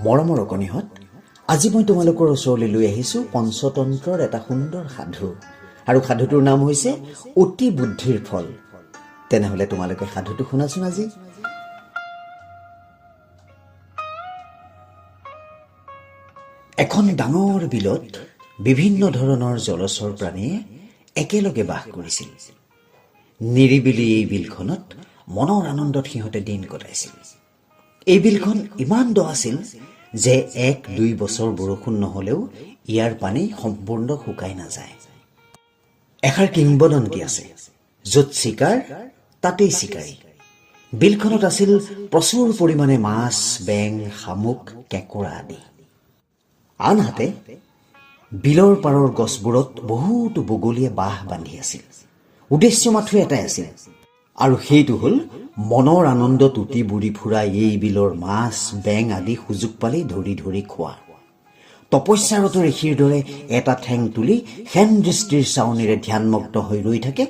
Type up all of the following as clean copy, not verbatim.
মৰমৰ অকণিহঁত, আজি মই তোমালোকৰ ওচৰলৈ লৈ আহিছোঁ পঞ্চতন্ত্ৰৰ এটা সুন্দৰ সাধু, আৰু সাধুটোৰ নাম হৈছে অতি বুদ্ধিৰ ফল। তেনেহ'লে তোমালোকে সাধুটো শুনাচোন আজি। এখন ডাঙৰ বিলত বিভিন্ন ধৰণৰ জলচৰ প্ৰাণীয়ে একেলগে বাস কৰিছিল। নিৰিবিলি এই বিলখনত মনৰ আনন্দত সিহঁতে দিন কটাইছিল। এই বিলখন ইমান দ আছিল যে 1-2 বছৰ বৰষুণ নহ'লেও ইয়াৰ পানী সম্পূৰ্ণ শুকাই নাযায়। এষাৰ কিংবদন্তি আছে, য'ত চিকাৰ তাতেই চিকাৰী। বিলখনত আছিল প্ৰচুৰ পৰিমাণে মাছ, বেং, শামুক, কেঁকোৰা আদি। আনহাতে বিলৰ পাৰৰ গছবোৰত বহুতো বগলীয়ে বাহ বান্ধি আছিল। উদ্দেশ্য মাথো এটাই আছিল, আৰু সেইটো হ'ল মনৰ আনন্দত উটি বুৰি ফুৰা এই বিলৰ মাছ, বেং আদি সুযোগ পালেই ধৰি ধৰি খোৱা। তপস্যাৰত ঋষিৰ দৰে এটা ঠেং তুলি হেন দৃষ্টিৰ চাৱনিৰে ধ্যানমগ্ন হৈ ৰৈ থাকে।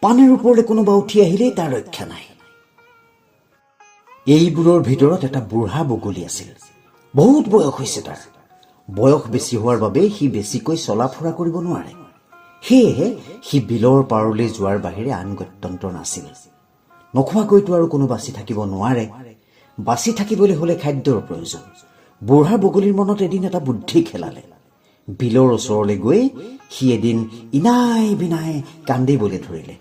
পানীৰ ওপৰলৈ কোনোবা উঠি আহিলেই তাৰ ৰক্ষা নাই। এইবোৰৰ ভিতৰত এটা বুঢ়া বগলী আছিল। বহুত বয়স হৈছে তাৰ। বয়স বেছি হোৱাৰ বাবে সি বেছিকৈ চলা ফুৰা কৰিব নোৱাৰে। সেয়েহে সি বিলৰ পাৰলৈ যোৱাৰ বাহিৰে আন গত্যন্তৰ নাছিল। নোখোৱাকৈতো আৰু কোনো বাচি থাকিব নোৱাৰে। বাচি থাকিবলৈ হ'লে খাদ্যৰ প্ৰয়োজন। বুঢ়া বগলীৰ মনত এদিন এটা বুদ্ধি খেলালে। বিলৰ ওচৰলৈ গৈ সি এদিন ইনাই বিনাই কান্দিবলৈ ধৰিলে।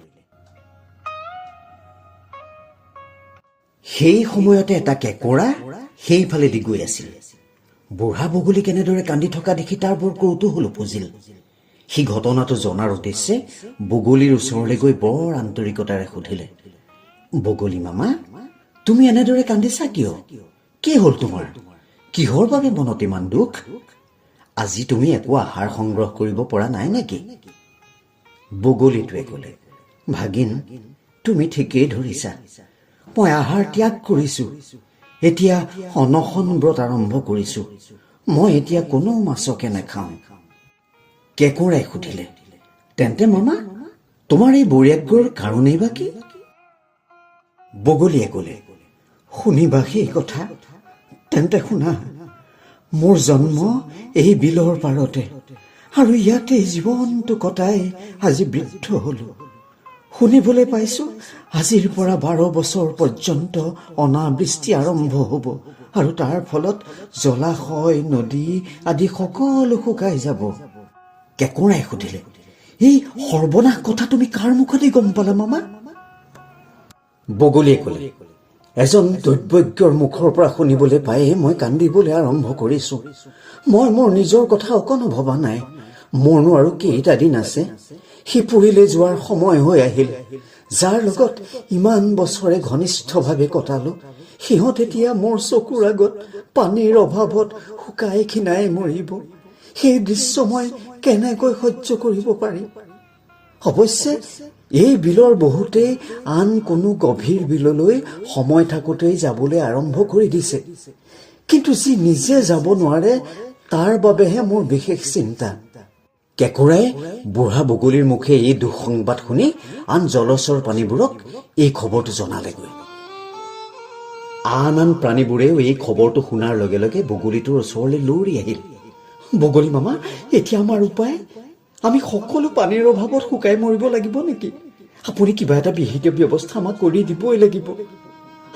সেই সময়তে এটা কেঁকোৰা সেইফালেদি গৈ আছিল। বুঢ়া বগলী কেনেদৰে কান্দি থকা দেখি তাৰ বৰ কৌতূহল উপজিল। সি ঘটনাটো জনাৰ উদ্দেশ্যে বগলীৰ ওচৰলৈ গৈ বৰ আন্তৰিকতাৰে সুধিলে, বগলী মামা, তুমি এনেদৰে কান্দিছা কিয়? কি হ'ল তোমাৰ? কিহৰ বাবে মনত ইমান দুখ? আজি তুমি একো আহাৰ সংগ্ৰহ কৰিব পৰা নাই নেকি? বগলীটোৱে ক'লে, ভাগিন, তুমি ঠিকেই ধৰিছা। মই আহাৰ ত্যাগ কৰিছো। এতিয়া অনশন ব্ৰত আৰম্ভ কৰিছো। মই এতিয়া কোনো মাছকে নাখাওঁ। কেঁকোৰাই সুধিলে, তেন্তে মামা, তোমাৰ এই বৈৰাগ্যৰ কাৰণেই বা কি? বগলীয়ে ক'লে, শুনিবা সেই কথা? তেন্তে শুনা। মোৰ জন্ম এই বিলৰ পাৰতে, আৰু ইয়াতে জীৱনটো কটাই আজি বৃদ্ধ হলো। শুনিবলৈ পাইছো আজিৰ পৰা 12 বছৰ পৰ্যন্ত অনাবৃষ্টি আৰম্ভ হ'ব, আৰু তাৰ ফলত জলাশয়, নদী আদি সকলো শুকাই যাব। কেঁকোৰাই সুধিলে, এই সৰ্বনাশ কথা তুমি কাৰ মুখতে গম পালা মামা? বগলীয়ে ক'লে, এজন দৈৱজ্ঞৰ মুখৰ পৰা শুনিবলৈ পায়ে মই কান্দিবলৈ আৰম্ভ কৰিছো। মই মোৰ নিজৰ কথা অকণো ভবা নাই। মোৰনো আৰু কেইটা দিন আছে। সি পুৰীলৈ যোৱাৰ সময় হৈ আহিল। যাৰ লগত ইমান বছৰে ঘনিষ্ঠভাৱে কটালো, সিহঁত এতিয়া মোৰ চকুৰ আগত পানীৰ অভাৱত শুকাই ক্ষীণাই মৰিব। সেই দৃশ্য মই কেনেকৈ সহ্য কৰিব পাৰিম? অৱশ্যে এই বিলৰ বহুতেই আন কোনো গভীৰ বিললৈ সময় থাকোঁতেই যাবলৈ আৰম্ভ কৰি দিছে। কিন্তু যি নিজে যাব নোৱাৰে, তাৰ বাবেহে মোৰ বিশেষ চিন্তা। কেঁকোৰাই বুঢ়া বগলীৰ মুখে এই দুঃসংবাদ শুনি আন জলচৰ প্ৰাণীবোৰক এই খবৰটো জনালেগৈ। আন প্ৰাণীবোৰেও এই খবৰটো শুনাৰ লগে লগে বগলীটোৰ ওচৰলৈ লৌৰি আহিল। বগলী মামা, এতিয়া আমাৰ উপায়? আমি সকলো পানীৰ অভাৱত শুকাই মৰিব লাগিব নেকি? আপুনি কিবা এটা বিহিত ব্যৱস্থা আমাক কৰি দিবই লাগিব।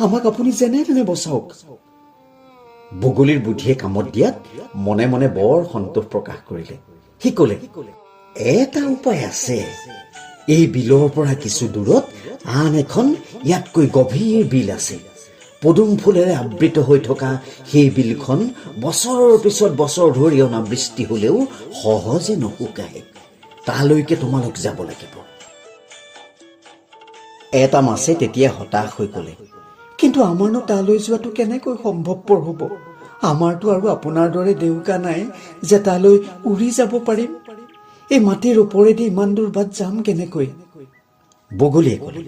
আমাক আপুনি যেনে তেনে বচাওক। বগলীৰ বুদ্ধিয়ে কামত দিয়াত মনে মনে বৰ সন্তোষ প্ৰকাশ কৰিলে। সি ক'লে, এটা উপায় আছে। এই বিলৰ পৰা কিছু দূৰত আন এখন ইয়াতকৈ গভীৰ বিল আছে। পদুম ফুলেৰে আবৃত হৈ থকা সেই বিলখন বছৰৰ পিছত বছৰ ধৰি অনাবৃষ্টি হ'লেও সহজে নুশুকায়। তালৈকে তোমালোক যাব লাগিব। এটা মাছে তেতিয়া হতাশ হৈ ক'লে, কিন্তু আমাৰনো তালৈ যোৱাটো কেনেকৈ সম্ভৱপৰ হ'ব? আমাৰতো আৰু আপোনাৰ দৰে ডেউকা নাই যে তালৈ উৰি যাব পাৰিম। এই মাটিৰ ওপৰেদি ইমান দূৰ বাট যাম কেনেকৈ? বগলীয়ে ক'লে,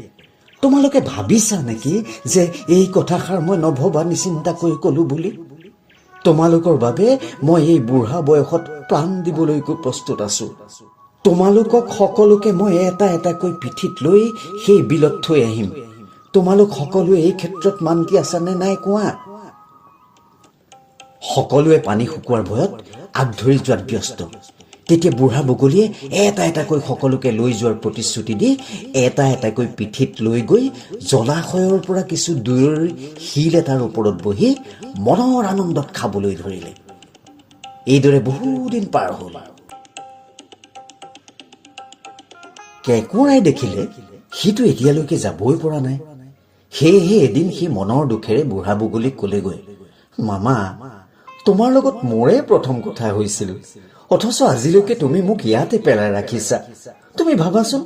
তোমালোকে ভাবিছা নেকি যে এই কথাষাৰ মই নভবা নিচিন্তাকৈ ক'লো বুলি? তোমালোকৰ বাবে মই এই বুঢ়া বয়সত প্ৰাণ দিবলৈকো প্ৰস্তুত আছো। তোমালোকক সকলোকে মই এটা এটাকৈ পিঠিত লৈ সেই বিলত থৈ আহিম। তোমালোক সকলোৱে এই ক্ষেত্ৰত মান্তি আছা নে নাই কোৱা? সকলোৱে পানী শুকোৱাৰ ভয়ত আগ ধৰি যোৱাত ব্যস্ত। তেতিয়া বুঢ়া বগলীয়ে এটা এটাকৈ সকলোকে লৈ যোৱাৰ প্ৰতিশ্ৰুতি দি এটা এটাকৈ পিঠিত লৈ গৈ জলাশয়ৰ পৰা কিছু দূৰৰ শিল এটাৰ ওপৰত বহি মনৰ আনন্দত খাবলৈ ধৰিলে। এইদৰে বহুদিন পাৰ হ'ল। কেঁকোৰাই দেখিলে সিটো এতিয়ালৈকে যাবই পৰা নাই। সেয়েহে এদিন সি মনৰ দুখেৰে বুঢ়া বগলীক ক'লেগৈ, মামা, তোমাৰ লগত মোৰে প্ৰথম কথা হৈছিল, অথচ আজিলৈকে তুমি মোক ইয়াতে পেলাই ৰাখিছা। তুমি ভাবাচোন,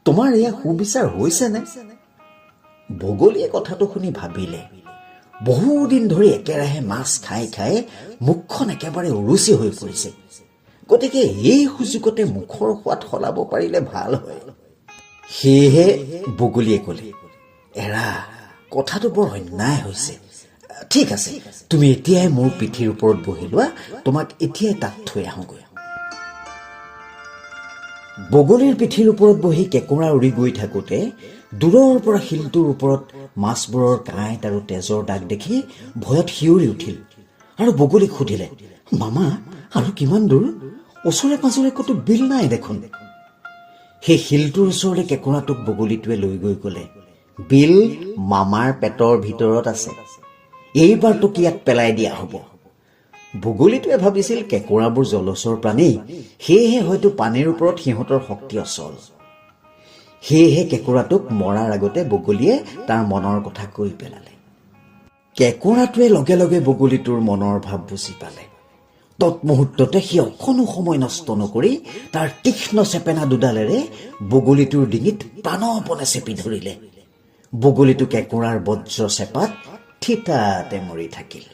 তোমাৰ এয়া সুবিচাৰ হৈছেনে? বগলীয়ে কথাটো শুনি ভাবিলে, বহুদিন ধৰি একেৰাহে মাছ খাই খাই মুখখন একেবাৰে অৰুচি হৈ পৰিছে। গতিকে এই সুযোগতে মুখৰ সোৱাদ সলাব পাৰিলে ভাল হয়। সেয়েহে বগলীয়ে ক'লে, এৰা, কথাটো বৰ অন্যায় হৈছে। ঠিক আছে, তুমি এতিয়াই মোৰ পিঠিৰ ওপৰত বহি লোৱা, তোমাক এতিয়াই তাত থৈ আহোঁগৈ। বগলীৰ পিঠিৰ ওপৰত বহি কেঁকোৰা উৰি গৈ থাকোঁতে দূৰৰ পৰা শিলটোৰ ওপৰত মাছবোৰৰ কাঁইট আৰু তেজৰ দাগ দেখি ভয়ত শিয়ৰি উঠিল আৰু বগলীক সুধিলে, মামা, আৰু কিমান দূৰ? ওচৰে পাঁজৰে ক'তো বিল নাই দেখোন। সেই শিলটোৰ ওচৰলৈ কেঁকোৰাটোক বগলীটোৱে লৈ গৈ ক'লে, বিল মামাৰ পেটৰ ভিতৰত আছে, এইবাৰ তোক ইয়াত পেলাই দিয়া হ'ব। বগলীটোৱে ভাবিছিল কেঁকোৰাবোৰ জলচৰ প্ৰাণী, সেয়েহে হয়তো পানীৰ ওপৰত সিহঁতৰ শক্তি অচল। সেয়েহে কেঁকোৰাটোক মৰাৰ আগতে বগলীয়ে তাৰ মনৰ কথা কৈ পেলালে। কেঁকোৰাটোৱে লগে লগে বগলীটোৰ মনৰ ভাৱ বুজি পালে। তৎমুহূৰ্ততে সি অকণো সময় নষ্ট নকৰি তাৰ তীক্ষ্ণ চেপেনা দুডালেৰে বগলীটোৰ ডিঙিত প্ৰাণপণে চেপি ধৰিলে। বগলীটো কেঁকোৰাৰ বজ্ৰ চেপাত থিতাতে মৰি থাকিল।